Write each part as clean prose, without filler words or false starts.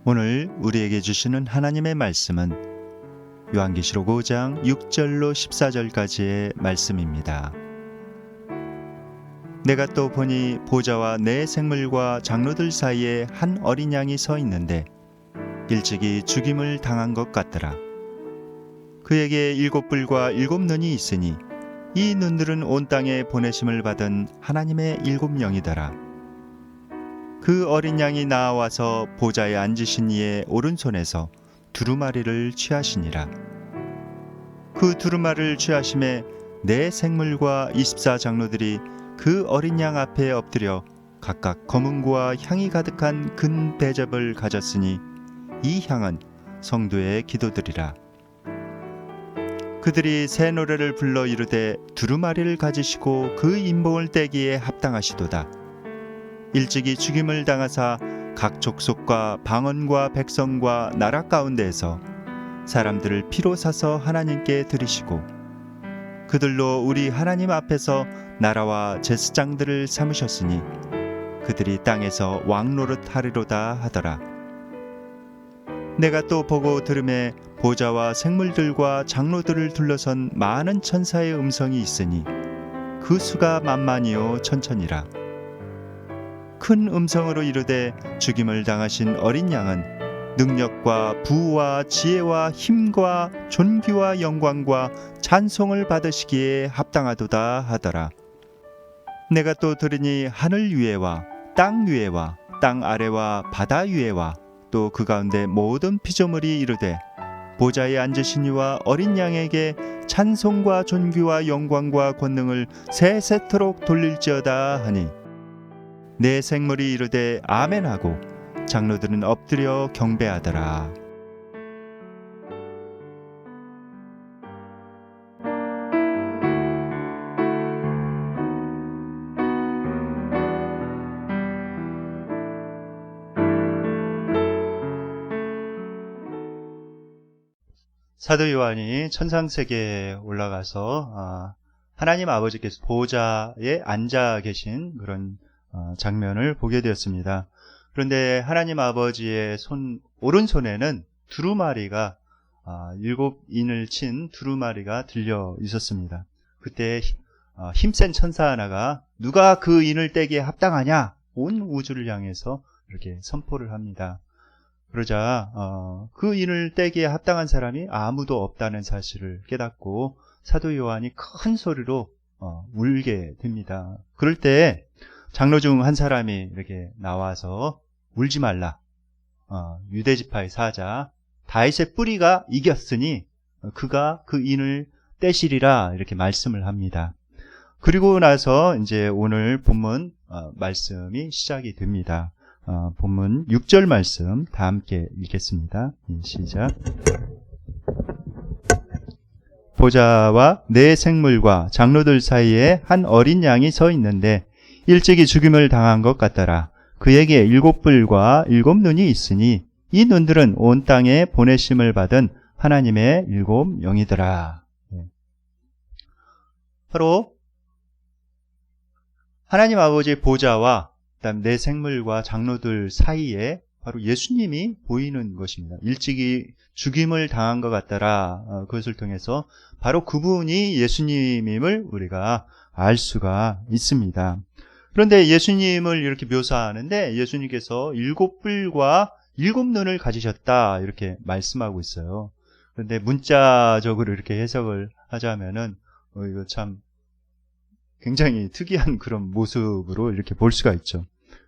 오늘 우리에게 주시는 하나님의 말씀은 요한계시록 5장 6절로 14절까지의 말씀입니다. 내가 또 보니 보좌와 네 생물과 장로들 사이에 한 어린 양이 서 있는데 일찍이 죽임을 당한 것 같더라. 그에게 일곱 뿔과 일곱 눈이 있으니 이 눈들은 온 땅에 보내심을 받은 하나님의 일곱 영이더라. 그 어린 양이 나와서 보좌에 앉으신 이의 오른손에서 두루마리를 취하시니라. 그 두루마리를 취하심에 네 생물과 24장로들이 그 어린 양 앞에 엎드려 각각 검은고와 향이 가득한 금 대접을 가졌으니 이 향은 성도의 기도들이라. 그들이 새 노래를 불러 이르되 두루마리를 가지시고 그 인봉을 떼기에 합당하시도다. 일찍이 죽임을 당하사 각 족속과 방언과 백성과 나라 가운데에서 사람들을 피로 사서 하나님께 드리시고 그들로 우리 하나님 앞에서 나라와 제사장들을 삼으셨으니 그들이 땅에서 왕노릇 하리로다 하더라. 내가 또 보고 들음에 보좌와 생물들과 장로들을 둘러선 많은 천사의 음성이 있으니 그 수가 만만이요 천천이라. 큰 음성으로 이르되 죽임을 당하신 어린 양은 능력과 부와 지혜와 힘과 존귀와 영광과 찬송을 받으시기에 합당하도다 하더라. 내가 또 들으니 하늘 위에와 땅 위에와 땅 아래와 바다 위에와 또 그 가운데 모든 피조물이 이르되 보좌에 앉으신 이와 어린 양에게 찬송과 존귀와 영광과 권능을 세세토록 돌릴지어다 하니 네 생물이 이르되 아멘하고 장로들은 엎드려 경배하더라. 사도 요한이 천상세계에 올라가서 하나님 아버지께서 보좌에 앉아 계신 그런 장면을 보게 되었습니다. 그런데 하나님 아버지의 오른손에는 두루마리가 일곱 인을 친 두루마리가 들려 있었습니다. 그때 힘센 천사 하나가 누가 그 인을 떼기에 합당하냐? 온 우주를 향해서 이렇게 선포를 합니다. 그러자 그 인을 떼기에 합당한 사람이 아무도 없다는 사실을 깨닫고 사도 요한이 큰 소리로 울게 됩니다. 그럴 때 장로 중 한 사람이 이렇게 나와서 울지 말라. 유대지파의 사자 다윗의 뿌리가 이겼으니 그가 그 인을 떼시리라 이렇게 말씀을 합니다. 그리고 나서 이제 오늘 본문 말씀이 시작이 됩니다. 본문 6절 말씀 다 함께 읽겠습니다. 시작. 보좌와 네 생물과 장로들 사이에 한 어린 양이 서 있는데 일찍이 죽임을 당한 것 같더라. 그에게 일곱 뿔과 일곱 눈이 있으니 이 눈들은 온 땅에 보내심을 받은 하나님의 일곱 영이더라. 바로 하나님 아버지의 보좌와 그다음 네 생물과 장로들 사이에 바로 예수님이 보이는 것입니다. 일찍이 죽임을 당한 것 같더라. 그것을 통해서 바로 그분이 예수님임을 우리가 알 수가 있습니다. 그런데 예수님을 이렇게 묘사하는데 예수님께서 일곱 뿔과 일곱 눈을 가지셨다 이렇게 말씀하고 있어요. 그런데 문자적으로 이렇게 해석을 하자면은 이거 참 굉장히 특이한 그런 모습으로 이렇게 볼 수가 있죠.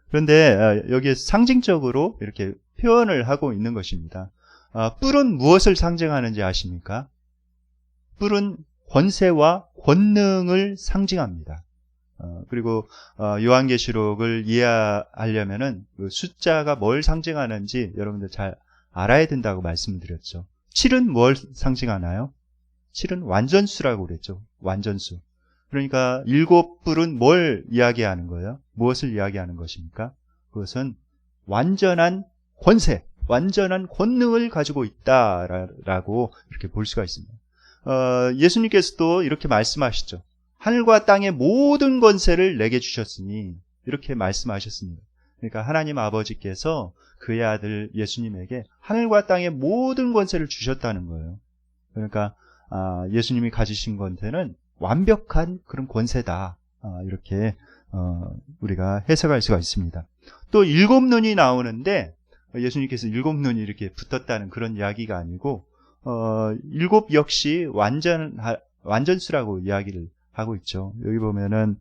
그런데 여기에 상징적으로 이렇게 표현을 하고 있는 것입니다. 뿔은 무엇을 상징하는지 아십니까? 뿔은 권세와 권능을 상징합니다. 그리고 요한계시록을 이해하려면은 그 숫자가 뭘 상징하는지 여러분들 잘 알아야 된다고 말씀드렸죠. 7은 뭘 상징하나요? 7은 완전수라고 그랬죠. 완전수. 그러니까 일곱 뿔은 뭘 이야기하는 거예요? 무엇을 이야기하는 것입니까? 그것은 완전한 권세, 완전한 권능을 가지고 있다라고 이렇게 볼 수가 있습니다. 예수님께서도 이렇게 말씀하시죠. 하늘과 땅의 모든 권세를 내게 주셨으니 이렇게 말씀하셨습니다. 그러니까 하나님 아버지께서 그의 아들 예수님에게 하늘과 땅의 모든 권세를 주셨다는 거예요. 그러니까 예수님이 가지신 권세는 완벽한 그런 권세다. 이렇게 우리가 해석할 수가 있습니다. 또 7눈이 나오는데 예수님께서 7눈이 이렇게 붙었다는 그런 이야기가 아니고 7 역시 완전수라고 이야기를 하고 있죠. 여기 보면은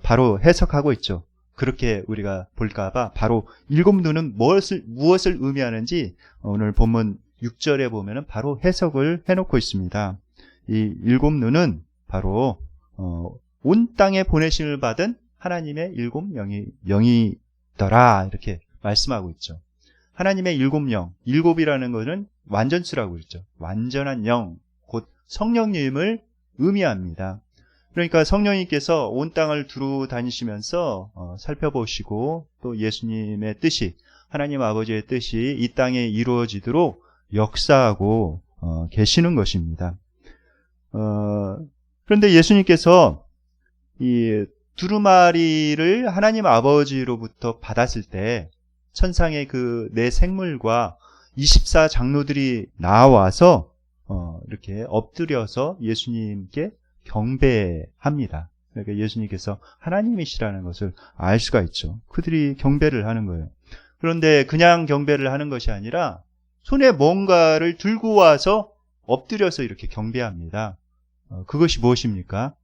바로 해석하고 있죠. 그렇게 우리가 볼까봐 바로 7눈은 무엇을 의미하는지 오늘 본문 6절에 보면은 바로 해석을 해놓고 있습니다. 이 7눈은 바로 온 땅에 보내심을 받은 하나님의 7영이더라 이렇게 말씀하고 있죠. 하나님의 7영, 7이라는 것은 완전수라고 그랬죠. 완전한 영, 곧 성령님을 의미합니다. 그러니까 성령님께서 온 땅을 두루 다니시면서 살펴보시고 또 예수님의 뜻이, 하나님 아버지의 뜻이 이 땅에 이루어지도록 역사하고 계시는 것입니다. 그런데 예수님께서 이 두루마리를 하나님 아버지로부터 받았을 때 천상의 그 네 생물과 24 장로들이 나와서 이렇게 엎드려서 예수님께 경배합니다. 그러니까 예수님께서 하나님이시라는 것을 알 수가 있죠. 그들이 경배를 하는 거예요. 그런데 그냥 경배를 하는 것이 아니라 손에 뭔가를 들고 와서 엎드려서 이렇게 경배합니다. 그것이 무엇입니까?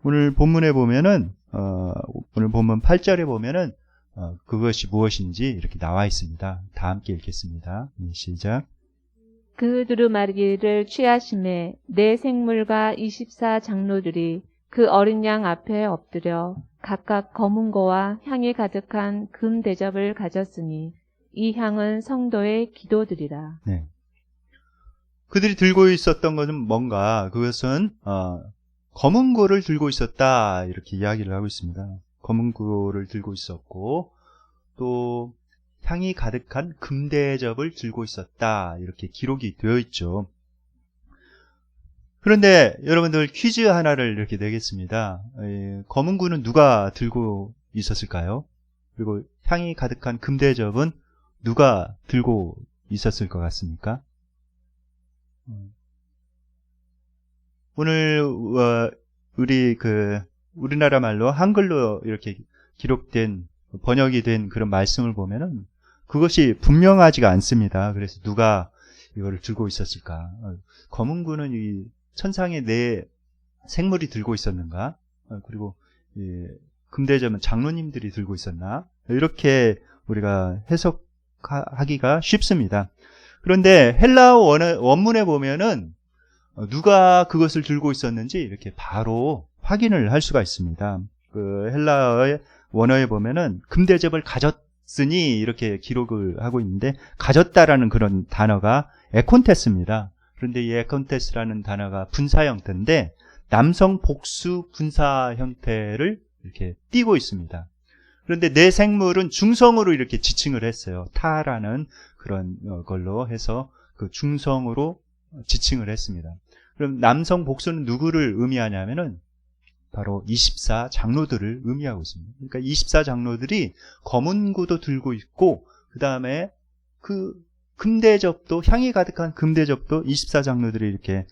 오늘 본문에 보면은 오늘 본문 8절에 보면은 그것이 무엇인지 이렇게 나와 있습니다. 다 함께 읽겠습니다. 시작. 그 두루마리를 취하심에 네 생물과 24 장로들이 그 어린 양 앞에 엎드려 각각 검은 거와 향이 가득한 금 대접을 가졌으니 이 향은 성도의 기도들이라. 네. 그들이 들고 있었던 것은 뭔가, 그것은 검은 고를 들고 있었다 이렇게 이야기를 하고 있습니다. 검은 고를 들고 있었고 또 향이 가득한 금대접을 들고 있었다 이렇게 기록이 되어 있죠. 그런데 여러분들 퀴즈 하나를 이렇게 내겠습니다. 검은 고는 누가 들고 있었을까요? 그리고 향이 가득한 금대접은 누가 들고 있었을 것 같습니까? 오늘 우리나라 말로 한글로 이렇게 기록된 번역이 된 그런 말씀을 보면은 그것이 분명하지가 않습니다. 그래서 누가 이거를 들고 있었을까? 검은 구는 이 천상의 네 생물이 들고 있었는가? 그리고 금대접은 장로님들이 들고 있었나? 이렇게 우리가 해석하기가 쉽습니다. 그런데 헬라어 원문에 보면은 누가 그것을 들고 있었는지 이렇게 바로 확인을 할 수가 있습니다. 그 헬라어의 원어에 보면은 금대접을 가졌으니 이렇게 기록을 하고 있는데 가졌다라는 그런 단어가 에콘테스입니다. 그런데 이 에콘테스라는 단어가 분사 형태인데 남성 복수 분사 형태를 이렇게 띠고 있습니다. 그런데 네 생물은 중성으로 이렇게 지칭을 했어요. 타라는 그런 걸로 해서 그 중성으로 지칭을 했습니다. 그럼 남성 복수는 누구를 의미하냐면은 바로 24 장로들을 의미하고 있습니다. 그러니까 24 장로들이 검은 구도 들고 있고 그 다음에 그 금대접도 향이 가득한 금대접도 24 장로들이 이렇게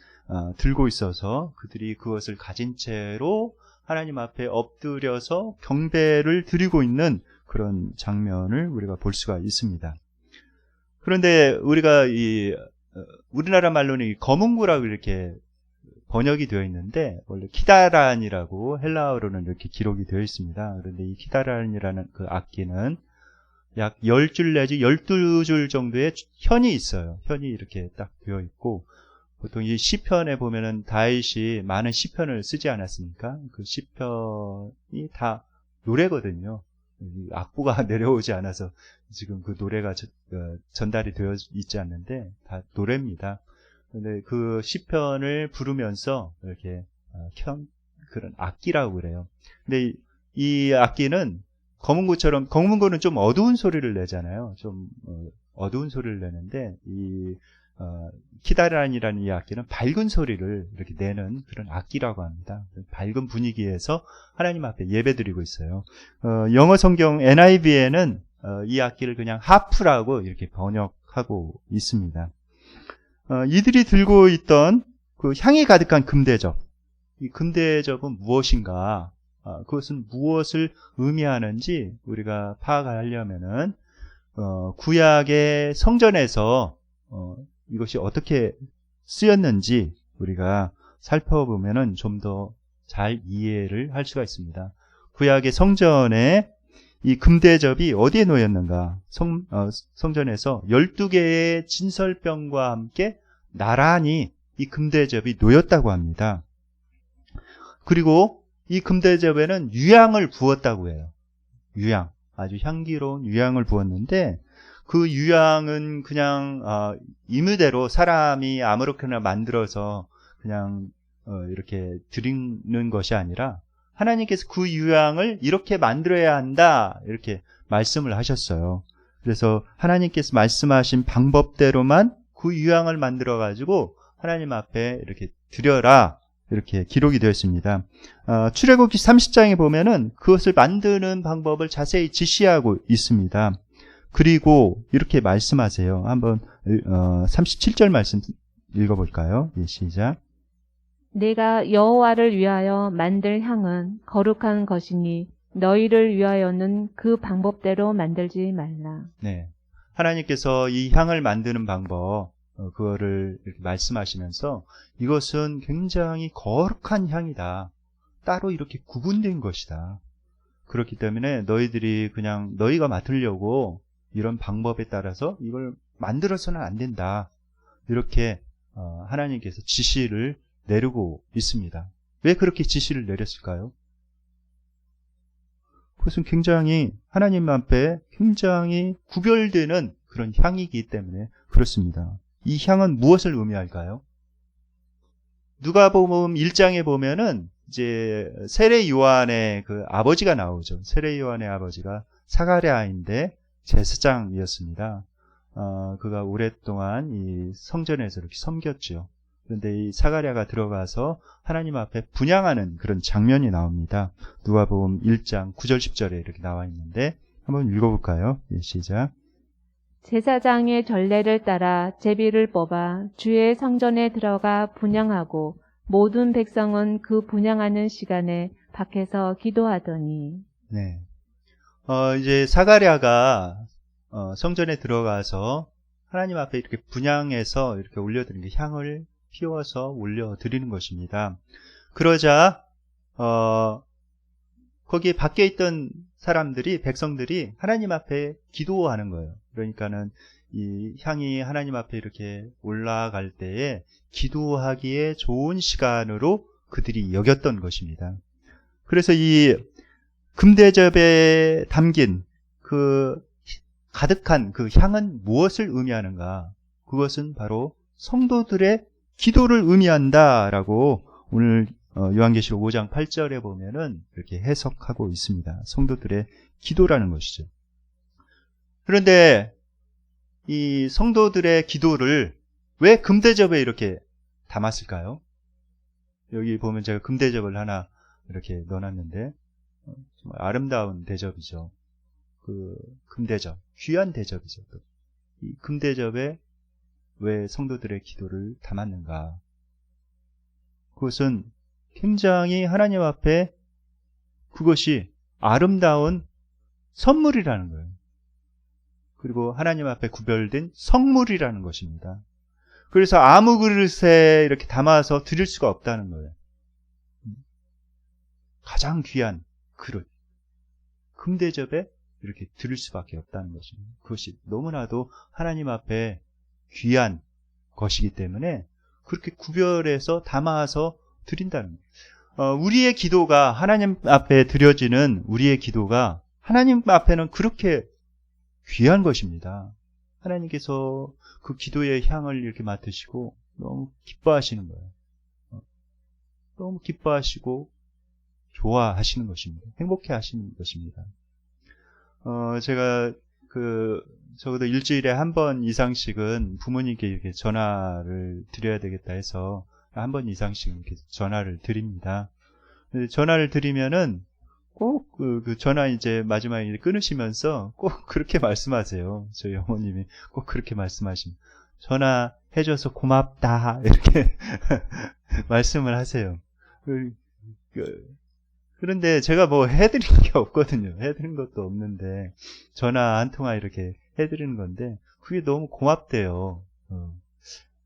들고 있어서 그들이 그것을 가진 채로 하나님 앞에 엎드려서 경배를 드리고 있는 그런 장면을 우리가 볼 수가 있습니다. 그런데 우리가 우리나라 말로는 이 검은구라고 이렇게 번역이 되어 있는데 원래 키다란이라고 헬라어로는 이렇게 기록이 되어 있습니다. 그런데 이 키다란이라는 그 악기는 약 10줄 내지 12줄 정도의 현이 있어요. 현이 이렇게 딱 되어 있고 보통 이 시편에 보면은 다윗이 많은 시편을 쓰지 않았습니까? 그 시편이 다 노래거든요. 악보가 내려오지 않아서 지금 그 노래가 전달이 되어 있지 않는데 다 노래입니다. 근데 그 시편을 부르면서 이렇게 그런 악기라고 그래요. 근데 이 악기는 검은구처럼, 검은구는 좀 어두운 소리를 내잖아요. 좀 어두운 소리를 내는데 이 키다란이라는 이 악기는 밝은 소리를 이렇게 내는 그런 악기라고 합니다. 밝은 분위기에서 하나님 앞에 예배드리고 있어요. 영어 성경 NIV에는 이 악기를 그냥 하프라고 이렇게 번역하고 있습니다. 이들이 들고 있던 그 향이 가득한 금대접. 이 금대접은 무엇인가? 그것은 무엇을 의미하는지 우리가 파악하려면은 구약의 성전에서 이것이 어떻게 쓰였는지 우리가 살펴보면은 좀 더 잘 이해를 할 수가 있습니다. 구약의 성전에 이 금대접이 어디에 놓였는가? 성전에서 12개의 진설병과 함께 나란히 이 금대접이 놓였다고 합니다. 그리고 이 금대접에는 유향을 부었다고 해요. 유향. 아주 향기로운 유향을 부었는데 그 유향은 그냥 임의대로 사람이 아무렇게나 만들어서 그냥 이렇게 드리는 것이 아니라 하나님께서 그 유향을 이렇게 만들어야 한다 이렇게 말씀을 하셨어요. 그래서 하나님께서 말씀하신 방법대로만 그 유향을 만들어 가지고 하나님 앞에 이렇게 드려라 이렇게 기록이 되어 있습니다. 출애굽기 30장에 보면은 그것을 만드는 방법을 자세히 지시하고 있습니다. 그리고 이렇게 말씀하세요. 한번 37절 말씀 읽어볼까요? 예, 시작. 내가 여호와를 위하여 만들 향은 거룩한 것이니 너희를 위하여는 그 방법대로 만들지 말라. 네, 하나님께서 이 향을 만드는 방법 그거를 이렇게 말씀하시면서 이것은 굉장히 거룩한 향이다. 따로 이렇게 구분된 것이다. 그렇기 때문에 너희들이 그냥 너희가 맡으려고 이런 방법에 따라서 이걸 만들어서는 안 된다. 이렇게 하나님께서 지시를 내리고 있습니다. 왜 그렇게 지시를 내렸을까요? 그것은 굉장히 하나님 앞에 굉장히 구별되는 그런 향이기 때문에 그렇습니다. 이 향은 무엇을 의미할까요? 누가복음 1장에 보면은 이제 세례 요한의 그 아버지가 나오죠. 세례 요한의 아버지가 사가랴인데 제사장이었습니다. 그가 오랫동안 이 성전에서 이렇게 섬겼죠. 그런데 이 사가랴가 들어가서 하나님 앞에 분향하는 그런 장면이 나옵니다. 누가복음 1장 9절 10절에 이렇게 나와 있는데 한번 읽어볼까요? 예, 시작. 제사장의 전례를 따라 제비를 뽑아 주의 성전에 들어가 분향하고 모든 백성은 그 분향하는 시간에 밖에서 기도하더니. 네. 이제 사가랴가 성전에 들어가서 하나님 앞에 이렇게 분향해서 이렇게 올려드리는 게 향을 피워서 올려드리는 것입니다. 그러자 거기에 밖에 있던 사람들이 백성들이 하나님 앞에 기도하는 거예요. 그러니까는 이 향이 하나님 앞에 이렇게 올라갈 때에 기도하기에 좋은 시간으로 그들이 여겼던 것입니다. 그래서 이 금대접에 담긴 그 가득한 그 향은 무엇을 의미하는가? 그것은 바로 성도들의 기도를 의미한다라고 오늘 요한계시록 5장 8절에 보면은 이렇게 해석하고 있습니다. 성도들의 기도라는 것이죠. 그런데 이 성도들의 기도를 왜 금대접에 이렇게 담았을까요? 여기 보면 제가 금대접을 하나 이렇게 넣어놨는데 정말 아름다운 대접이죠. 그 금대접, 귀한 대접이죠. 이 금대접에 왜 성도들의 기도를 담았는가? 그것은 굉장히 하나님 앞에 그것이 아름다운 선물이라는 거예요. 그리고 하나님 앞에 구별된 성물이라는 것입니다. 그래서 아무 그릇에 이렇게 담아서 드릴 수가 없다는 거예요. 가장 귀한 그릇, 금대접에 이렇게 드릴 수밖에 없다는 것입니다. 그것이 너무나도 하나님 앞에 귀한 것이기 때문에 그렇게 구별해서 담아서 드린다는 거예요. 우리의 기도가 하나님 앞에 드려지는 우리의 기도가 하나님 앞에는 그렇게 귀한 것입니다. 하나님께서 그 기도의 향을 이렇게 맡으시고 너무 기뻐하시는 거예요. 너무 기뻐하시고 좋아하시는 것입니다. 행복해 하시는 것입니다. 제가 그 적어도 일주일에 한 번 이상씩은 부모님께 이렇게 전화를 드려야 되겠다 해서 한 번 이상씩 이렇게 전화를 드립니다. 전화를 드리면은 꼭 그 전화 이제 마지막에 끊으시면서 꼭 그렇게 말씀하세요. 저희 어머님이 꼭 그렇게 말씀하십니다. 전화해줘서 고맙다 이렇게 말씀을 하세요. 그런데 제가 뭐 해드린 게 없거든요. 해드린 것도 없는데 전화 한 통화 이렇게 해드리는 건데 그게 너무 고맙대요.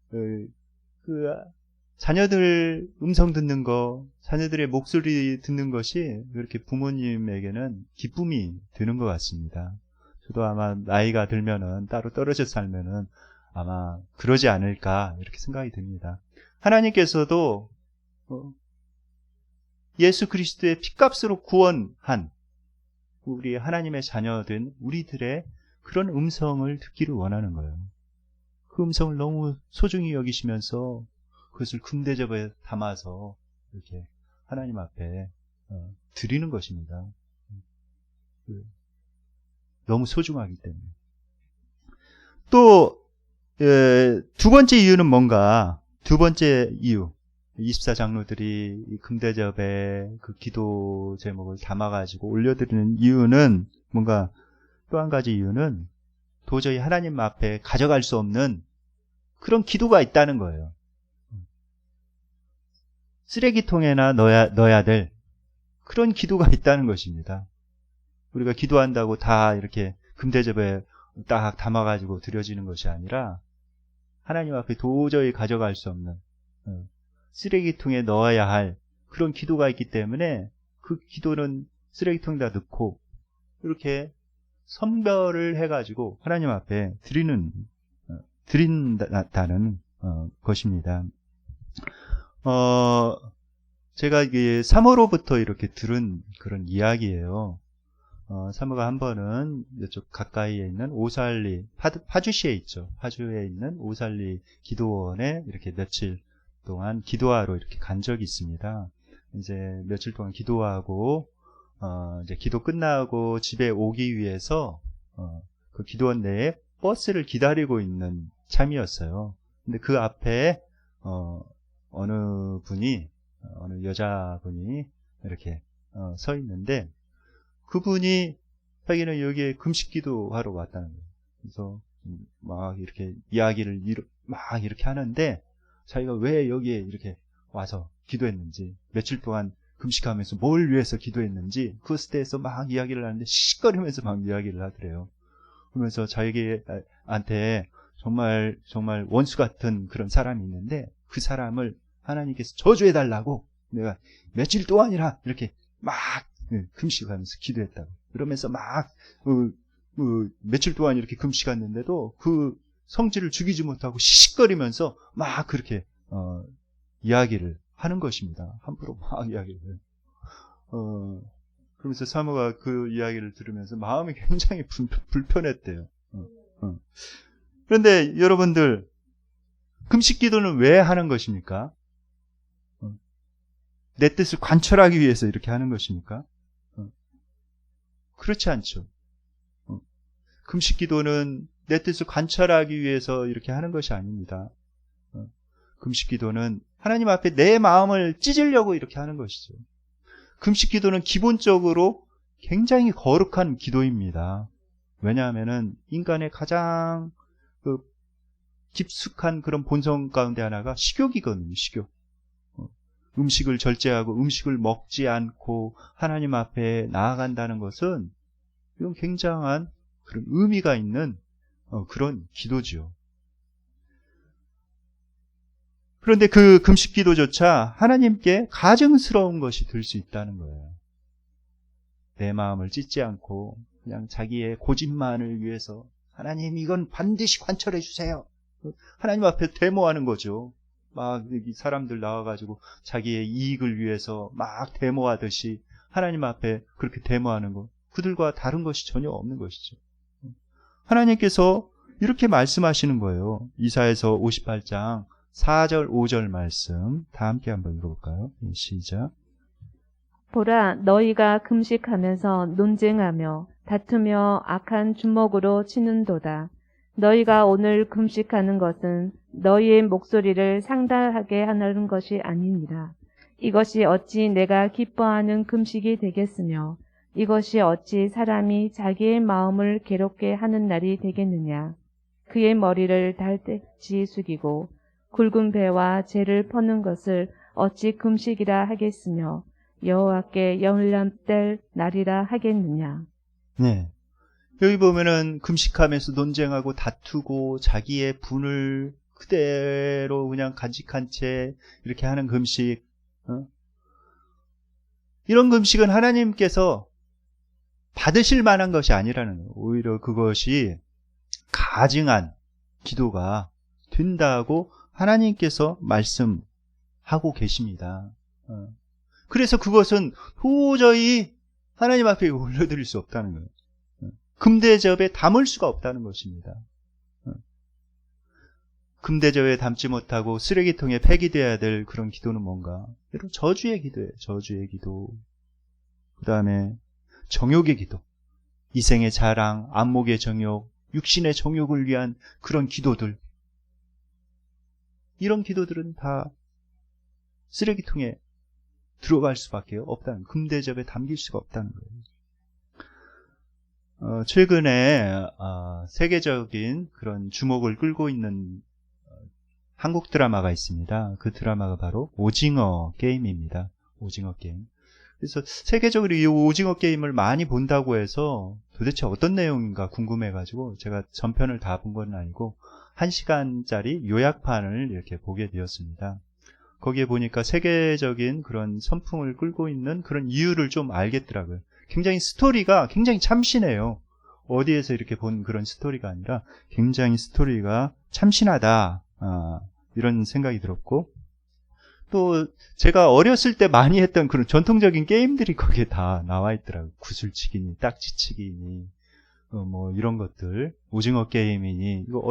그 자녀들 음성 듣는 거, 자녀들의 목소리 듣는 것이 그렇게 부모님에게는 기쁨이 드는 것 같습니다. 저도 아마 나이가 들면은 따로 떨어져 살면은 아마 그러지 않을까 이렇게 생각이 듭니다. 하나님께서도 예수 그리스도의 핏값으로 구원한 우리 하나님의 자녀된 우리들의 그런 음성을 듣기를 원하는 거예요. 그 음성을 너무 소중히 여기시면서 그것을 금대접에 담아서 이렇게 하나님 앞에 드리는 것입니다. 너무 소중하기 때문에. 또 두 번째 이유는 뭔가? 두 번째 이유. 24장로들이 금대접에 그 기도 제목을 담아가지고 올려드리는 이유는 뭔가 또 한 가지 이유는 도저히 하나님 앞에 가져갈 수 없는 그런 기도가 있다는 거예요. 쓰레기통에나 넣어야 될 그런 기도가 있다는 것입니다. 우리가 기도한다고 다 이렇게 금대접에 딱 담아가지고 드려지는 것이 아니라 하나님 앞에 도저히 가져갈 수 없는 쓰레기통에 넣어야 할 그런 기도가 있기 때문에 그 기도는 쓰레기통에다 넣고 이렇게 선별을 해가지고 하나님 앞에 드린다는 것입니다. 제가 이게 사모로부터 이렇게 들은 그런 이야기예요. 사모가 한 번은 이쪽 가까이에 있는 오살리, 파주시에 있죠. 파주에 있는 오살리 기도원에 이렇게 며칠 동안 기도하러 이렇게 간 적이 있습니다. 이제 며칠 동안 기도하고, 이제 기도 끝나고 집에 오기 위해서, 그 기도원 내에 버스를 기다리고 있는 참이었어요. 근데 그 앞에, 어느 여자분이 이렇게, 서 있는데, 그분이 자기는 여기에 금식기도 하러 왔다는 거예요. 그래서 막 이렇게 이야기를 막 이렇게 하는데 자기가 왜 여기에 이렇게 와서 기도했는지, 며칠 동안 금식하면서 뭘 위해서 기도했는지 그것에 대해서 막 이야기를 하는데 씩거리면서 막 이야기를 하더래요. 그러면서 자기한테 정말 원수 같은 그런 사람이 있는데 그 사람을 하나님께서 저주해달라고 내가 며칠 동안이나 이렇게 막 금식하면서 기도했다고. 그러면서 막 며칠 동안 이렇게 금식했는데도 그 성질을 죽이지 못하고 시식거리면서 막 그렇게 이야기를 하는 것입니다. 함부로 막 이야기를 해요. 그러면서 사모가 그 이야기를 들으면서 마음이 굉장히 불편했대요. 그런데 여러분들 금식 기도는 왜 하는 것입니까? 내 뜻을 관철하기 위해서 이렇게 하는 것입니까? 그렇지 않죠. 금식 기도는 내 뜻을 관철하기 위해서 이렇게 하는 것이 아닙니다. 금식 기도는 하나님 앞에 내 마음을 찢으려고 이렇게 하는 것이죠. 금식 기도는 기본적으로 굉장히 거룩한 기도입니다. 왜냐하면은 인간의 가장 깊숙한 그런 본성 가운데 하나가 식욕이거든요. 식욕. 음식을 절제하고 음식을 먹지 않고 하나님 앞에 나아간다는 것은 이건 굉장한 그런 의미가 있는 그런 기도지요. 그런데 그 금식 기도조차 하나님께 가증스러운 것이 될 수 있다는 거예요. 내 마음을 찢지 않고 그냥 자기의 고집만을 위해서 하나님 이건 반드시 관철해 주세요. 하나님 앞에 데모하는 거죠. 막 사람들 나와가지고 자기의 이익을 위해서 막 데모하듯이 하나님 앞에 그렇게 데모하는 것, 그들과 다른 것이 전혀 없는 것이죠. 하나님께서 이렇게 말씀하시는 거예요. 이사야서 58장 4절 5절 말씀 다 함께 한번 읽어볼까요? 시작. 보라, 너희가 금식하면서 논쟁하며 다투며 악한 주먹으로 치는도다. 너희가 오늘 금식하는 것은 너희의 목소리를 상달하게 하는 것이 아니니라. 이것이 어찌 내가 기뻐하는 금식이 되겠으며 이것이 어찌 사람이 자기의 마음을 괴롭게 하는 날이 되겠느냐. 그의 머리를 달대지 숙이고 굵은 배와 재를 퍼는 것을 어찌 금식이라 하겠으며 여호와께 연람될 날이라 하겠느냐. 네. 여기 보면은 금식하면서 논쟁하고 다투고 자기의 분을 그대로 그냥 간직한 채 이렇게 하는 금식. 이런 금식은 하나님께서 받으실 만한 것이 아니라는 거예요. 오히려 그것이 가증한 기도가 된다고 하나님께서 말씀하고 계십니다. 그래서 그것은 도저히 하나님 앞에 올려드릴 수 없다는 거예요. 금대접에 담을 수가 없다는 것입니다. 금대접에 담지 못하고 쓰레기통에 폐기되어야 될 그런 기도는 뭔가? 여러분, 저주의 기도예요. 저주의 기도. 그 다음에 정욕의 기도. 이생의 자랑, 안목의 정욕, 육신의 정욕을 위한 그런 기도들. 이런 기도들은 다 쓰레기통에 들어갈 수밖에 없다는, 금대접에 담길 수가 없다는 거예요. 최근에 세계적인 그런 주목을 끌고 있는 한국 드라마가 있습니다. 그 드라마가 바로 오징어 게임입니다. 오징어 게임. 그래서 세계적으로 이 오징어 게임을 많이 본다고 해서 도대체 어떤 내용인가 궁금해가지고 제가 전편을 다 본 건 아니고 1시간짜리 요약판을 이렇게 보게 되었습니다. 거기에 보니까 세계적인 그런 선풍을 끌고 있는 그런 이유를 좀 알겠더라고요. 굉장히 스토리가 굉장히 참신해요. 어디에서 이렇게 본 그런 스토리가 아니라 굉장히 스토리가 참신하다. 이런 생각이 들었고, 또 제가 어렸을 때 많이 했던 그런 전통적인 게임들이 거기에 다 나와 있더라고요. 구슬치기니 딱지치기니 뭐 이런 것들, 오징어 게임이니, 이거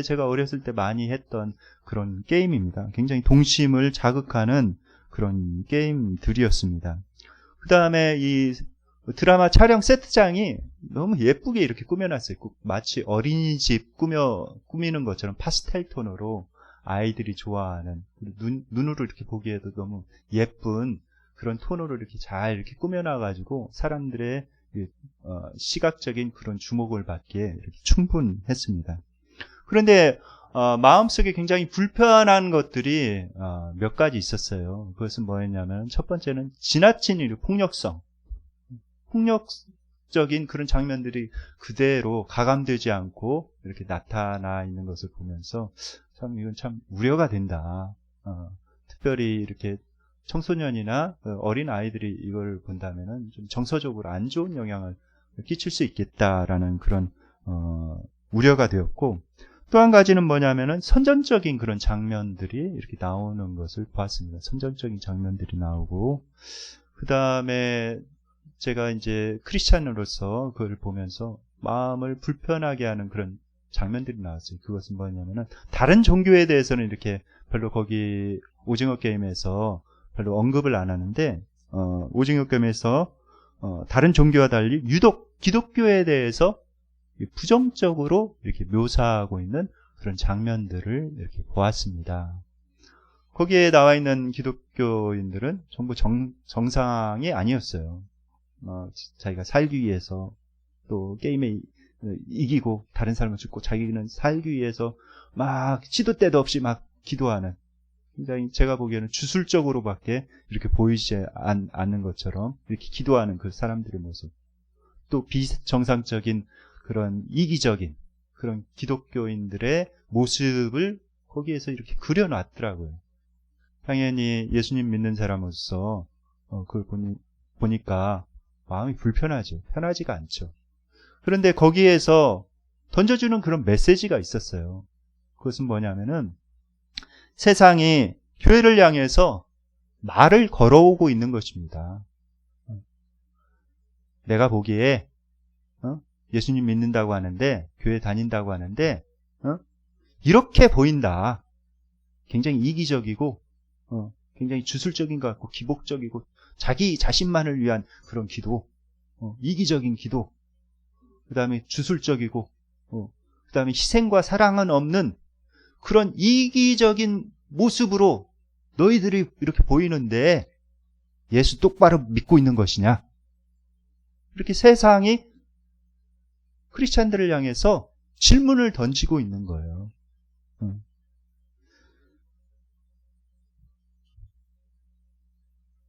제가 어렸을 때 많이 했던 그런 게임입니다. 굉장히 동심을 자극하는 그런 게임들이었습니다. 그 다음에 이 드라마 촬영 세트장이 너무 예쁘게 이렇게 꾸며놨어요. 마치 어린이집 꾸미는 것처럼 파스텔 톤으로 아이들이 좋아하는, 눈으로 이렇게 보기에도 너무 예쁜 그런 톤으로 이렇게 잘 이렇게 꾸며놔가지고 사람들의 시각적인 그런 주목을 받기에 이렇게 충분했습니다. 그런데 마음속에 굉장히 불편한 것들이 몇 가지 있었어요. 그것은 뭐였냐면, 첫 번째는 지나친 폭력적인 그런 장면들이 그대로 가감되지 않고 이렇게 나타나 있는 것을 보면서 이건 참 우려가 된다. 특별히 이렇게 청소년이나 어린 아이들이 이걸 본다면은 좀 정서적으로 안 좋은 영향을 끼칠 수 있겠다라는 그런 우려가 되었고, 또 한 가지는 뭐냐면은 선전적인 그런 장면들이 이렇게 나오는 것을 보았습니다. 선전적인 장면들이 나오고, 그 다음에 제가 이제 크리스찬으로서 그걸 보면서 마음을 불편하게 하는 그런 장면들이 나왔어요. 그것은 뭐냐면은 다른 종교에 대해서는 이렇게 별로 거기 오징어 게임에서 별로 언급을 안 하는데, 오징어 게임에서 다른 종교와 달리 유독 기독교에 대해서 부정적으로 이렇게 묘사하고 있는 그런 장면들을 이렇게 보았습니다. 거기에 나와 있는 기독교인들은 전부 정상이 아니었어요. 자기가 살기 위해서, 또 게임에 이기고 다른 사람을 죽고 자기는 살기 위해서 막 시도 때도 없이 막 기도하는, 굉장히 제가 보기에는 주술적으로밖에 이렇게 보이지 않는 것처럼 이렇게 기도하는 그 사람들의 모습, 또 비정상적인 그런 이기적인 그런 기독교인들의 모습을 거기에서 이렇게 그려놨더라고요. 당연히 예수님 믿는 사람으로서 그걸 보니까 마음이 불편하죠. 편하지가 않죠. 그런데 거기에서 던져주는 그런 메시지가 있었어요. 그것은 뭐냐면은, 세상이 교회를 향해서 말을 걸어오고 있는 것입니다. 내가 보기에 예수님 믿는다고 하는데, 교회 다닌다고 하는데 이렇게 보인다. 굉장히 이기적이고 굉장히 주술적인 것 같고 기복적이고 자기 자신만을 위한 그런 기도, 이기적인 기도, 그 다음에 주술적이고, 그 다음에 희생과 사랑은 없는 그런 이기적인 모습으로 너희들이 이렇게 보이는데 예수 똑바로 믿고 있는 것이냐? 이렇게 세상이 크리스찬들을 향해서 질문을 던지고 있는 거예요.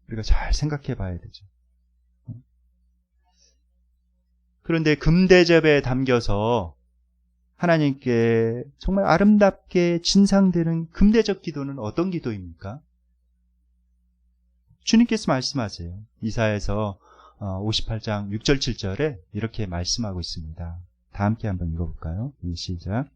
우리가 잘 생각해 봐야 되죠. 그런데 금대접에 담겨서 하나님께 정말 아름답게 진상되는 금대접 기도는 어떤 기도입니까? 주님께서 말씀하세요. 이사야서 58장 6절 7절에 이렇게 말씀하고 있습니다. 다 함께 한번 읽어볼까요? 시작.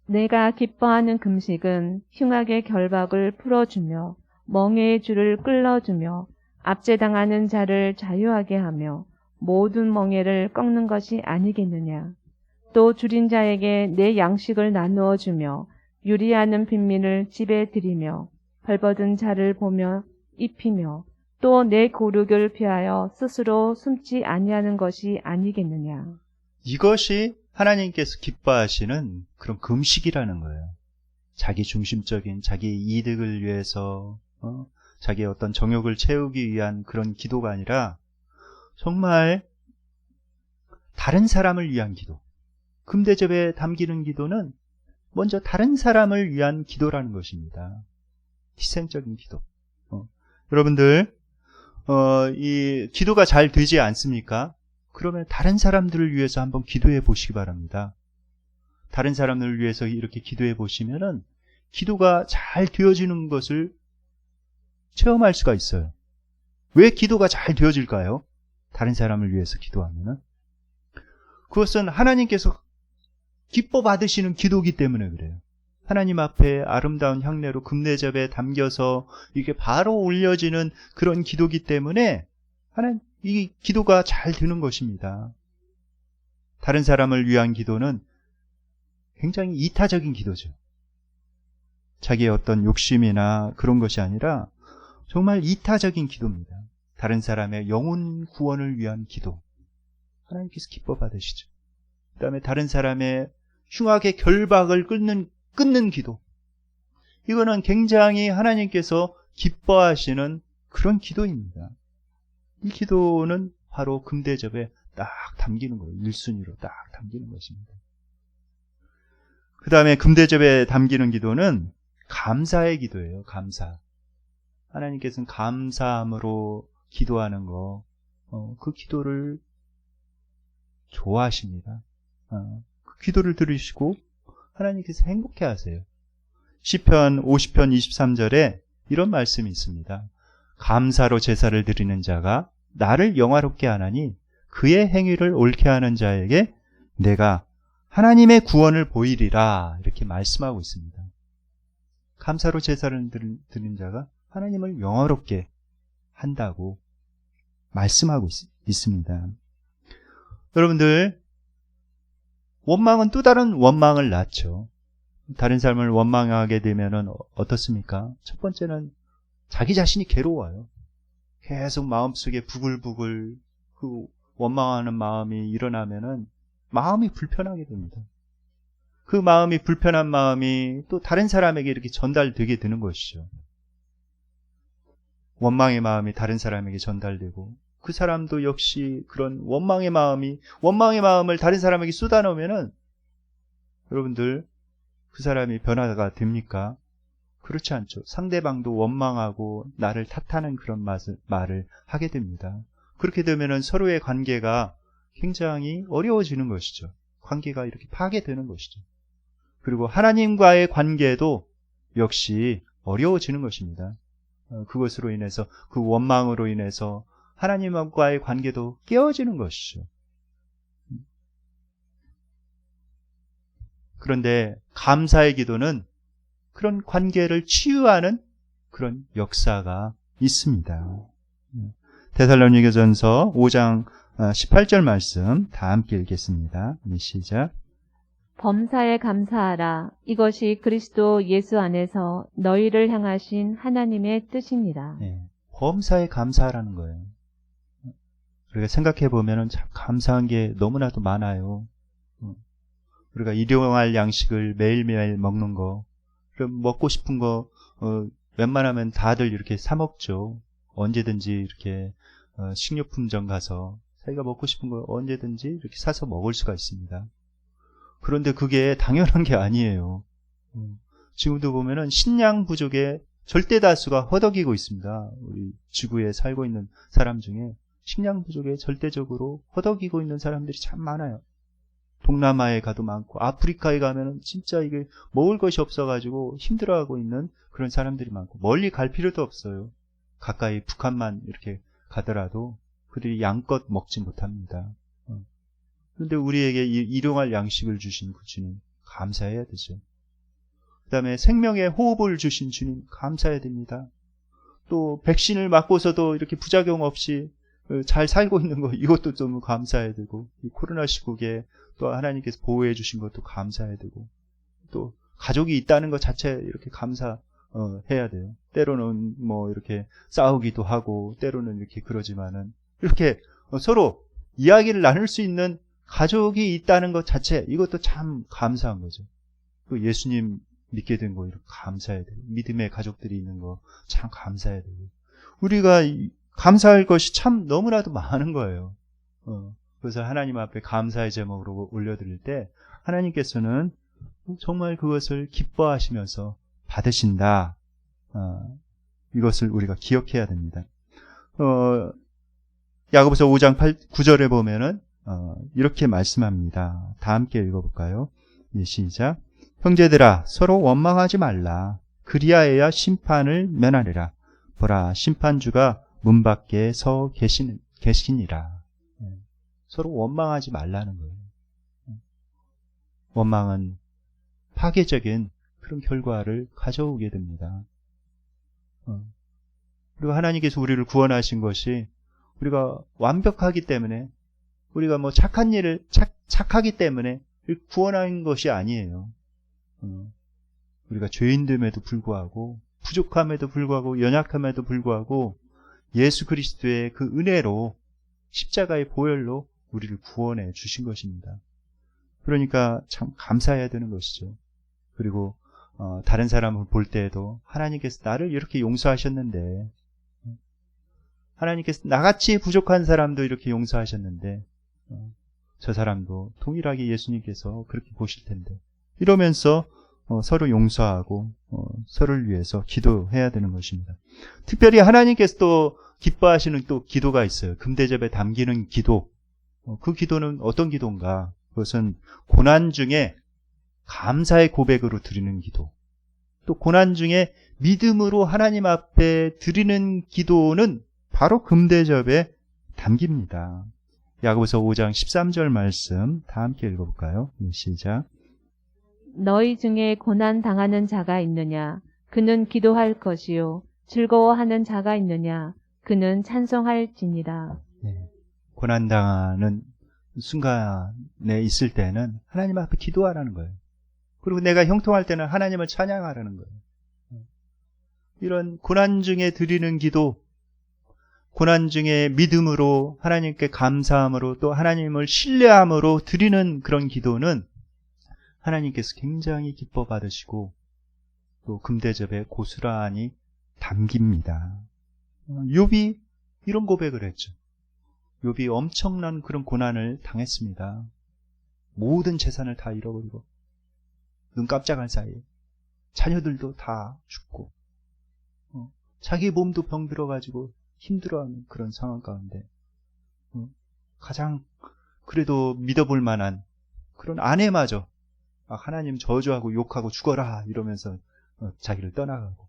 내가 기뻐하는 금식은 흉악의 결박을 풀어주며 멍에의 줄을 끌어주며 압제당하는 자를 자유하게 하며 모든 멍에를 꺾는 것이 아니겠느냐. 또 줄인 자에게 내 양식을 나누어 주며 유리하는 빈민을 집에 들이며 벌거든 자를 보며 입히며 또 내 고륙을 피하여 스스로 숨지 아니하는 것이 아니겠느냐. 이것이 하나님께서 기뻐하시는 그런 금식이라는 거예요. 자기 중심적인 자기 이득을 위해서 자기의 어떤 정욕을 채우기 위한 그런 기도가 아니라 정말 다른 사람을 위한 기도. 금대접에 담기는 기도는 먼저 다른 사람을 위한 기도라는 것입니다. 희생적인 기도. 여러분들 이 기도가 잘 되지 않습니까? 그러면 다른 사람들을 위해서 한번 기도해 보시기 바랍니다. 다른 사람들을 위해서 이렇게 기도해 보시면은 기도가 잘 되어지는 것을 체험할 수가 있어요. 왜 기도가 잘 되어질까요? 다른 사람을 위해서 기도하면은 그것은 하나님께서 기뻐 받으시는 기도이기 때문에 그래요. 하나님 앞에 아름다운 향례로 금대접에 담겨서 이게 바로 올려지는 그런 기도이기 때문에 이 기도가 잘 되는 것입니다. 다른 사람을 위한 기도는 굉장히 이타적인 기도죠. 자기의 어떤 욕심이나 그런 것이 아니라 정말 이타적인 기도입니다. 다른 사람의 영혼 구원을 위한 기도. 하나님께서 기뻐 받으시죠. 그 다음에 다른 사람의 흉악의 결박을 끊는 기도. 이거는 굉장히 하나님께서 기뻐하시는 그런 기도입니다. 이 기도는 바로 금대접에 딱 담기는 거예요. 1순위로 딱 담기는 것입니다. 그 다음에 금대접에 담기는 기도는 감사의 기도예요. 감사. 하나님께서는 감사함으로 기도하는 거, 그 기도를 좋아하십니다. 그 기도를 들으시고 하나님께서 행복해 하세요. 시편 50편 23절에 이런 말씀이 있습니다. 감사로 제사를 드리는 자가 나를 영화롭게 하나니 그의 행위를 옳게 하는 자에게 내가 하나님의 구원을 보이리라 이렇게 말씀하고 있습니다. 감사로 제사를 드리는 자가 하나님을 영화롭게 한다고 말씀하고 있습니다. 여러분들 원망은 또 다른 원망을 낳죠. 다른 사람을 원망하게 되면은 어떻습니까? 첫 번째는 자기 자신이 괴로워요. 계속 마음속에 부글부글 그 원망하는 마음이 일어나면은 마음이 불편하게 됩니다. 그 마음이 불편한 마음이 또 다른 사람에게 이렇게 전달되게 되는 것이죠. 원망의 마음이 다른 사람에게 전달되고 그 사람도 역시 그런 원망의 마음을 다른 사람에게 쏟아놓으면은 여러분들 그 사람이 변화가 됩니까? 그렇지 않죠. 상대방도 원망하고 나를 탓하는 그런 말을 하게 됩니다. 그렇게 되면은 서로의 관계가 굉장히 어려워지는 것이죠. 관계가 이렇게 파괴되는 것이죠. 그리고 하나님과의 관계도 역시 어려워지는 것입니다. 그것으로 인해서 그 원망으로 인해서 하나님과의 관계도 깨어지는 것이죠. 그런데 감사의 기도는 그런 관계를 치유하는 그런 역사가 있습니다. 데살로니가전서 5장 18절 말씀 다 함께 읽겠습니다. 시작. 범사에 감사하라. 이것이 그리스도 예수 안에서 너희를 향하신 하나님의 뜻이니라. 네. 범사에 감사하라는 거예요. 우리가 생각해 보면은 참 감사한 게 너무나도 많아요. 우리가 일용할 양식을 매일매일 먹는 거, 그럼 먹고 싶은 거 웬만하면 다들 이렇게 사 먹죠. 언제든지 이렇게 식료품점 가서 자기가 먹고 싶은 거 언제든지 이렇게 사서 먹을 수가 있습니다. 그런데 그게 당연한 게 아니에요. 지금도 보면은 식량 부족에 절대 다수가 허덕이고 있습니다. 우리 지구에 살고 있는 사람 중에 식량 부족에 절대적으로 허덕이고 있는 사람들이 참 많아요. 동남아에 가도 많고 아프리카에 가면은 진짜 이게 먹을 것이 없어가지고 힘들어하고 있는 그런 사람들이 많고, 멀리 갈 필요도 없어요. 가까이 북한만 이렇게 가더라도 그들이 양껏 먹지 못합니다. 그런데 우리에게 일용할 양식을 주신 그 주님 감사해야 되죠. 그 다음에 생명의 호흡을 주신 주님 감사해야 됩니다. 또 백신을 맞고서도 이렇게 부작용 없이 잘 살고 있는 거, 이것도 좀 감사해야 되고, 이 코로나 시국에 또 하나님께서 보호해 주신 것도 감사해야 되고, 또 가족이 있다는 것 자체 이렇게 감사해야 돼요. 때로는 뭐 이렇게 싸우기도 하고 때로는 이렇게 그러지만은 이렇게 서로 이야기를 나눌 수 있는 가족이 있다는 것 자체, 이것도 참 감사한 거죠. 또 예수님 믿게 된 거 이렇게 감사해야 돼요. 믿음의 가족들이 있는 거 참 감사해야 되고, 우리가 감사할 것이 참 너무나도 많은 거예요. 그래서 하나님 앞에 감사의 제목으로 올려드릴 때 하나님께서는 정말 그것을 기뻐하시면서 받으신다. 이것을 우리가 기억해야 됩니다. 야고보서 5장 9절에 보면은 이렇게 말씀합니다. 다 함께 읽어볼까요? 예, 시작. 형제들아 서로 원망하지 말라. 그리하여야 심판을 면하리라. 보라 심판주가 문 밖에 서 계시니라. 서로 원망하지 말라는 거예요. 원망은 파괴적인 그런 결과를 가져오게 됩니다. 그리고 하나님께서 우리를 구원하신 것이 우리가 완벽하기 때문에, 우리가 뭐 착한 일을 착하기 때문에 구원한 것이 아니에요. 우리가 죄인됨에도 불구하고, 부족함에도 불구하고, 연약함에도 불구하고 예수 그리스도의 그 은혜로, 십자가의 보혈로 우리를 구원해 주신 것입니다. 그러니까 참 감사해야 되는 것이죠. 그리고 다른 사람을 볼 때에도 하나님께서 나를 이렇게 용서하셨는데, 하나님께서 나같이 부족한 사람도 이렇게 용서하셨는데 저 사람도 동일하게 예수님께서 그렇게 보실 텐데, 이러면서 서로 용서하고 서로를 위해서 기도해야 되는 것입니다. 특별히 하나님께서 또 기뻐하시는 또 기도가 있어요. 금대접에 담기는 기도. 그 기도는 어떤 기도인가? 그것은 고난 중에 감사의 고백으로 드리는 기도, 또 고난 중에 믿음으로 하나님 앞에 드리는 기도는 바로 금대접에 담깁니다. 야고보서 5장 13절 말씀 다 함께 읽어볼까요? 시작. 너희 중에 고난 당하는 자가 있느냐? 그는 기도할 것이요. 즐거워하는 자가 있느냐? 그는 찬송할지니라. 네. 고난 당하는 순간에 있을 때는 하나님 앞에 기도하라는 거예요. 그리고 내가 형통할 때는 하나님을 찬양하라는 거예요. 이런 고난 중에 드리는 기도, 고난 중에 믿음으로 하나님께 감사함으로 또 하나님을 신뢰함으로 드리는 그런 기도는 하나님께서 굉장히 기뻐 받으시고 또 금대접에 고스란히 담깁니다. 욥이 이런 고백을 했죠. 욥이 엄청난 그런 고난을 당했습니다. 모든 재산을 다 잃어버리고 눈 깜짝할 사이에 자녀들도 다 죽고 자기 몸도 병들어가지고 힘들어하는 그런 상황 가운데 가장 그래도 믿어볼 만한 그런 아내마저 하나님 저주하고 욕하고 죽어라 이러면서 자기를 떠나가고,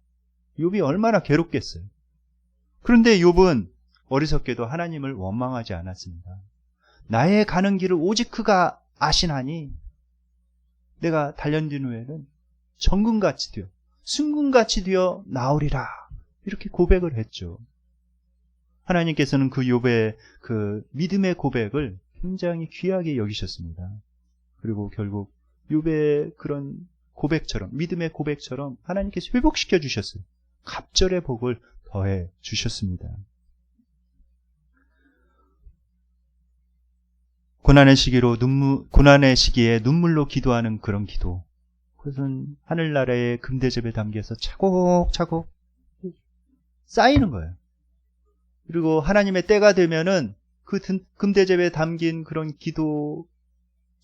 욥이 얼마나 괴롭겠어요. 그런데 욥은 어리석게도 하나님을 원망하지 않았습니다. 나의 가는 길을 오직 그가 아시나니 내가 단련된 후에는 정금같이 되어 순금같이 되어 나오리라, 이렇게 고백을 했죠. 하나님께서는 그 욥의 그 믿음의 고백을 굉장히 귀하게 여기셨습니다. 그리고 결국 욥의 그런 고백처럼, 믿음의 고백처럼 하나님께서 회복시켜 주셨어요. 갑절의 복을 더해 주셨습니다. 고난의 시기에 눈물로 기도하는 그런 기도. 그것은 하늘나라의 금대접에 담겨서 차곡차곡 쌓이는 거예요. 그리고 하나님의 때가 되면은 그 금대접에 담긴 그런 기도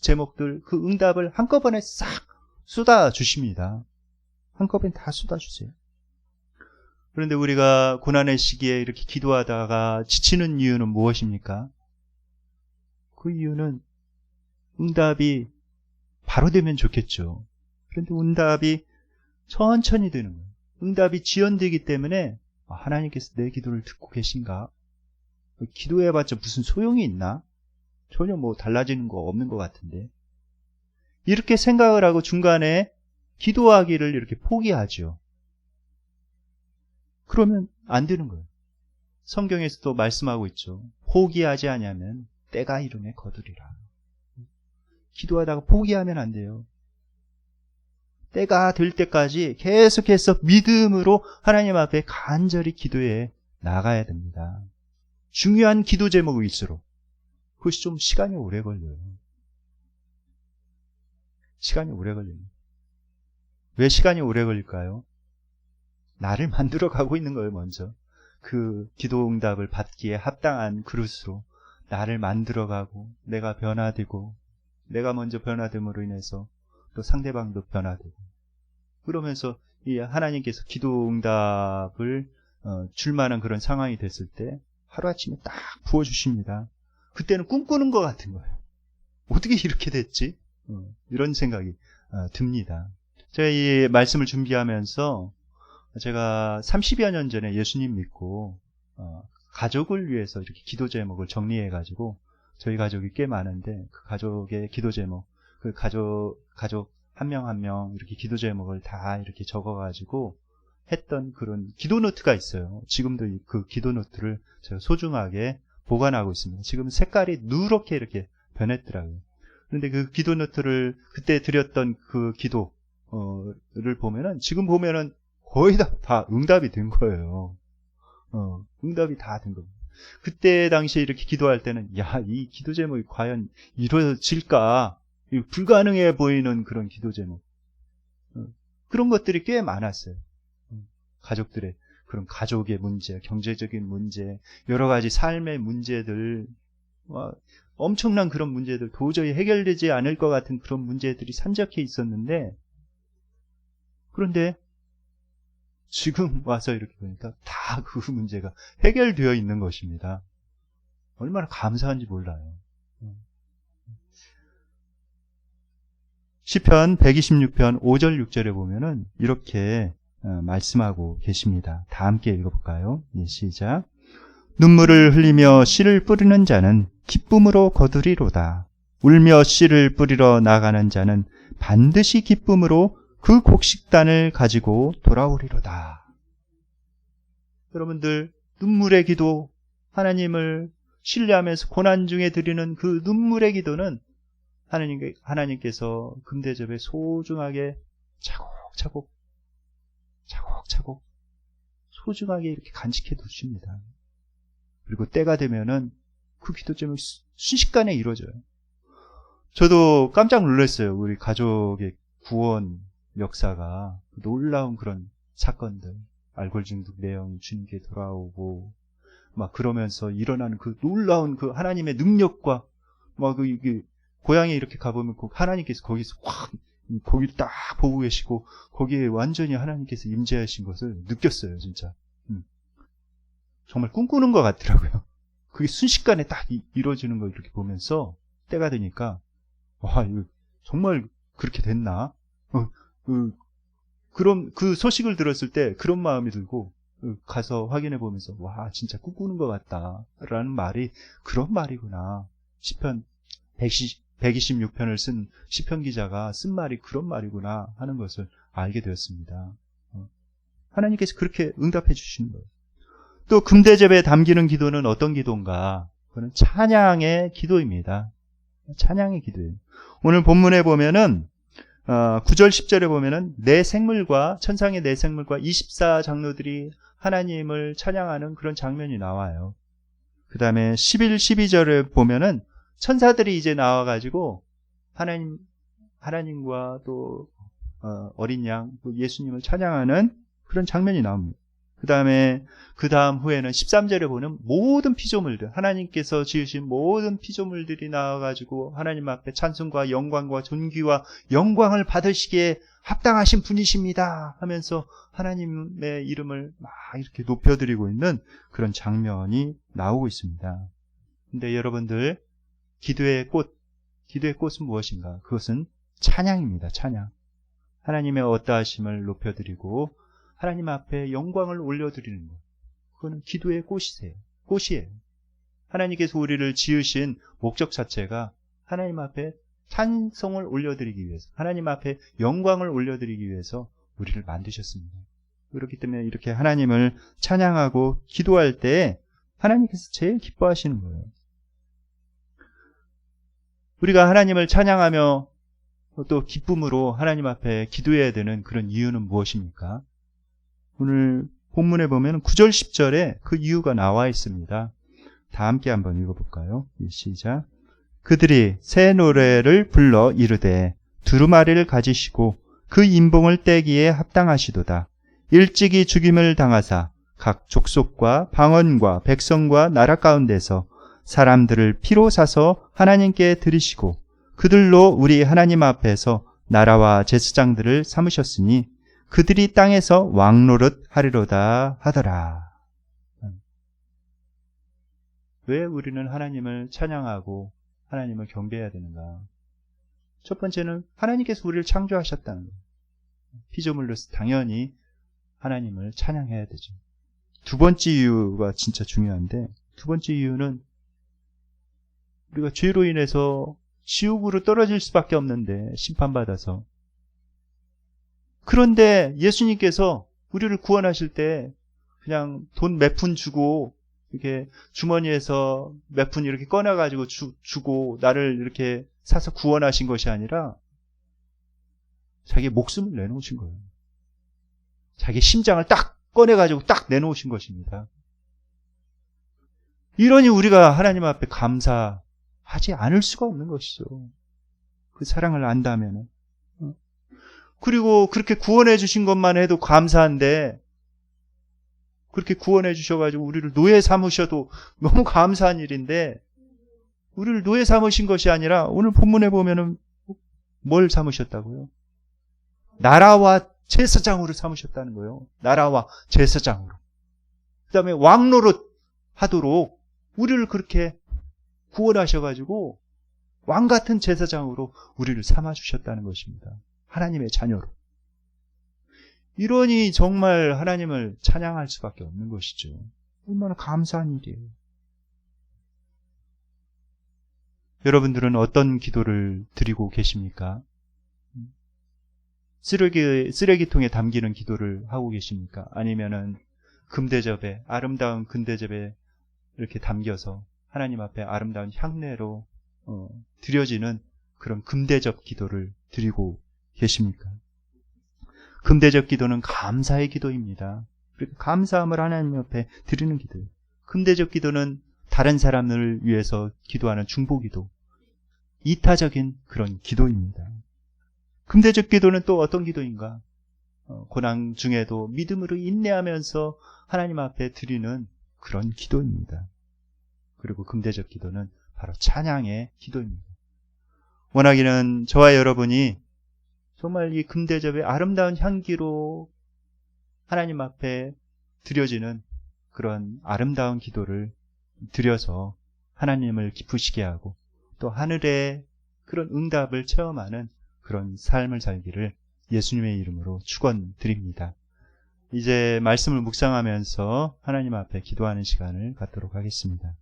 제목들, 그 응답을 한꺼번에 싹 쏟아 주십니다. 한꺼번에 다 쏟아 주세요. 그런데 우리가 고난의 시기에 이렇게 기도하다가 지치는 이유는 무엇입니까? 그 이유는 응답이 바로 되면 좋겠죠. 그런데 응답이 천천히 되는 거예요. 응답이 지연되기 때문에 하나님께서 내 기도를 듣고 계신가? 기도해봤자 무슨 소용이 있나? 전혀 뭐 달라지는 거 없는 것 같은데. 이렇게 생각을 하고 중간에 기도하기를 이렇게 포기하죠. 그러면 안 되는 거예요. 성경에서도 말씀하고 있죠. 포기하지 아니하면 때가 이름에 거두리라. 기도하다가 포기하면 안 돼요. 때가 될 때까지 계속해서 믿음으로 하나님 앞에 간절히 기도해 나가야 됩니다. 중요한 기도 제목일수록 그것이 좀 시간이 오래 걸려요. 시간이 오래 걸려요. 왜 시간이 오래 걸릴까요? 나를 만들어 가고 있는 거예요, 먼저. 그 기도 응답을 받기에 합당한 그릇으로 나를 만들어 가고, 내가 변화되고, 내가 먼저 변화됨으로 인해서 또 상대방도 변화되고, 그러면서 이 하나님께서 기도 응답을 줄 만한 그런 상황이 됐을 때 하루아침에 딱 부어주십니다. 그때는 꿈꾸는 것 같은 거예요. 어떻게 이렇게 됐지? 이런 생각이 듭니다. 제가 이 말씀을 준비하면서 제가 30여 년 전에 예수님 믿고 가족을 위해서 이렇게 기도 제목을 정리해가지고, 저희 가족이 꽤 많은데 그 가족의 기도 제목, 그 가족 한 명 한 명 이렇게 기도 제목을 다 이렇게 적어가지고 했던 그런 기도 노트가 있어요. 지금도 그 기도 노트를 제가 소중하게 보관하고 있습니다. 지금 색깔이 누렇게 이렇게 변했더라고요. 그런데 그 기도 노트를 그때 드렸던 그 기도를 보면은, 지금 보면은 거의 다 응답이 된 거예요. 응답이 다 된 겁니다. 그때 당시에 이렇게 기도할 때는, 이 기도 제목이 과연 이루어질까? 불가능해 보이는 그런 기도 제목. 그런 것들이 꽤 많았어요. 가족들의 그런 가족의 문제, 경제적인 문제, 여러 가지 삶의 문제들, 엄청난 그런 문제들, 도저히 해결되지 않을 것 같은 그런 문제들이 산적해 있었는데, 그런데 지금 와서 이렇게 보니까 다 그 문제가 해결되어 있는 것입니다. 얼마나 감사한지 몰라요. 시편 126편 5절 6절에 보면은 이렇게 말씀하고 계십니다. 다 함께 읽어볼까요? 시작. 눈물을 흘리며 씨를 뿌리는 자는 기쁨으로 거두리로다. 울며 씨를 뿌리러 나가는 자는 반드시 기쁨으로 그 곡식단을 가지고 돌아오리로다. 여러분들, 눈물의 기도, 하나님을 신뢰하면서 고난 중에 드리는 그 눈물의 기도는 하나님께서 금대접에 소중하게 차곡차곡 소중하게 이렇게 간직해 두십니다. 그리고 때가 되면은 그 기도 제목이 순식간에 이루어져요. 저도 깜짝 놀랐어요. 우리 가족의 구원 역사가, 놀라운 그런 사건들, 알코올 중독 내용 주님께 돌아오고 막 그러면서 일어나는 그 놀라운 그 하나님의 능력과 막 그 고향에 이렇게 가보면 하나님께서 거기서 확 거기를 딱 보고 계시고 거기에 완전히 하나님께서 임재하신 것을 느꼈어요. 진짜 정말 꿈꾸는 것 같더라고요. 그게 순식간에 딱 이루어지는 걸 이렇게 보면서 때가 되니까, 와, 이거 정말 그렇게 됐나? 그럼 그 소식을 들었을 때 그런 마음이 들고, 가서 확인해 보면서, 와, 진짜 꿈꾸는 것 같다라는 말이 그런 말이구나. 시편 126편을 쓴 시편 기자가 쓴 말이 그런 말이구나 하는 것을 알게 되었습니다. 하나님께서 그렇게 응답해 주시는 거예요. 또 금대접에 담기는 기도는 어떤 기도인가? 그건 찬양의 기도입니다. 찬양의 기도예요. 오늘 본문에 보면은 9절 10절에 보면은 내 생물과 천상의 내 생물과 24 장로들이 하나님을 찬양하는 그런 장면이 나와요. 그 다음에 11, 12절에 보면은 천사들이 이제 나와가지고 하나님과 또 어린 양, 예수님을 찬양하는 그런 장면이 나옵니다. 그 다음 후에는 13절에 보면 모든 피조물들, 하나님께서 지으신 모든 피조물들이 나와가지고 하나님 앞에 찬송과 영광과 존귀와 영광을 받으시기에 합당하신 분이십니다 하면서 하나님의 이름을 막 이렇게 높여드리고 있는 그런 장면이 나오고 있습니다. 근데 여러분들, 기도의 꽃은 무엇인가? 그것은 찬양입니다. 찬양. 하나님의 어떠하심을 높여드리고 하나님 앞에 영광을 올려드리는 것. 그거는 기도의 꽃이에요. 하나님께서 우리를 지으신 목적 자체가 하나님 앞에 찬송을 올려드리기 위해서, 하나님 앞에 영광을 올려드리기 위해서 우리를 만드셨습니다. 그렇기 때문에 이렇게 하나님을 찬양하고 기도할 때 하나님께서 제일 기뻐하시는 거예요. 우리가 하나님을 찬양하며 또 기쁨으로 하나님 앞에 기도해야 되는 그런 이유는 무엇입니까? 오늘 본문에 보면 9절 10절에 그 이유가 나와 있습니다. 다 함께 한번 읽어볼까요? 시작. 그들이 새 노래를 불러 이르되 두루마리를 가지시고 그 인봉을 떼기에 합당하시도다. 일찍이 죽임을 당하사 각 족속과 방언과 백성과 나라 가운데서 사람들을 피로 사서 하나님께 드리시고 그들로 우리 하나님 앞에서 나라와 제사장들을 삼으셨으니 그들이 땅에서 왕노릇 하리로다 하더라. 왜 우리는 하나님을 찬양하고 하나님을 경배해야 되는가? 첫 번째는 하나님께서 우리를 창조하셨다는 거예요. 피조물로서 당연히 하나님을 찬양해야 되죠. 두 번째 이유가 진짜 중요한데, 두 번째 이유는 우리가 죄로 인해서 지옥으로 떨어질 수밖에 없는데, 심판받아서. 그런데 예수님께서 우리를 구원하실 때 그냥 돈 몇 푼 주고 이렇게 주머니에서 몇 푼 이렇게 꺼내가지고 주고 나를 이렇게 사서 구원하신 것이 아니라 자기 목숨을 내놓으신 거예요. 자기 심장을 딱 꺼내가지고 딱 내놓으신 것입니다. 이러니 우리가 하나님 앞에 감사하지 않을 수가 없는 것이죠. 그 사랑을 안다면은. 그리고 그렇게 구원해 주신 것만 해도 감사한데, 그렇게 구원해 주셔가지고 우리를 노예 삼으셔도 너무 감사한 일인데, 우리를 노예 삼으신 것이 아니라 오늘 본문에 보면은 뭘 삼으셨다고요? 나라와 제사장으로 삼으셨다는 거예요. 나라와 제사장으로. 그 다음에 왕노릇 하도록 우리를 그렇게 구원하셔가지고 왕같은 제사장으로 우리를 삼아주셨다는 것입니다. 하나님의 자녀로. 이러니 정말 하나님을 찬양할 수밖에 없는 것이죠. 얼마나 감사한 일이에요. 여러분들은 어떤 기도를 드리고 계십니까? 쓰레기통에 담기는 기도를 하고 계십니까? 아니면은 금대접에, 아름다운 금대접에 이렇게 담겨서 하나님 앞에 아름다운 향내로 드려지는 그런 금대접 기도를 드리고 계십니까? 금대접 기도는 감사의 기도입니다. 감사함을 하나님 앞에 드리는 기도예요. 금대접 기도는 다른 사람을 위해서 기도하는 중보기도, 이타적인 그런 기도입니다. 금대접 기도는 또 어떤 기도인가? 고난 중에도 믿음으로 인내하면서 하나님 앞에 드리는 그런 기도입니다. 그리고 금대접 기도는 바로 찬양의 기도입니다. 원하기는 저와 여러분이 정말 이 금대접의 아름다운 향기로 하나님 앞에 드려지는 그런 아름다운 기도를 드려서 하나님을 기쁘시게 하고 또 하늘의 그런 응답을 체험하는 그런 삶을 살기를 예수님의 이름으로 축원드립니다. 이제 말씀을 묵상하면서 하나님 앞에 기도하는 시간을 갖도록 하겠습니다.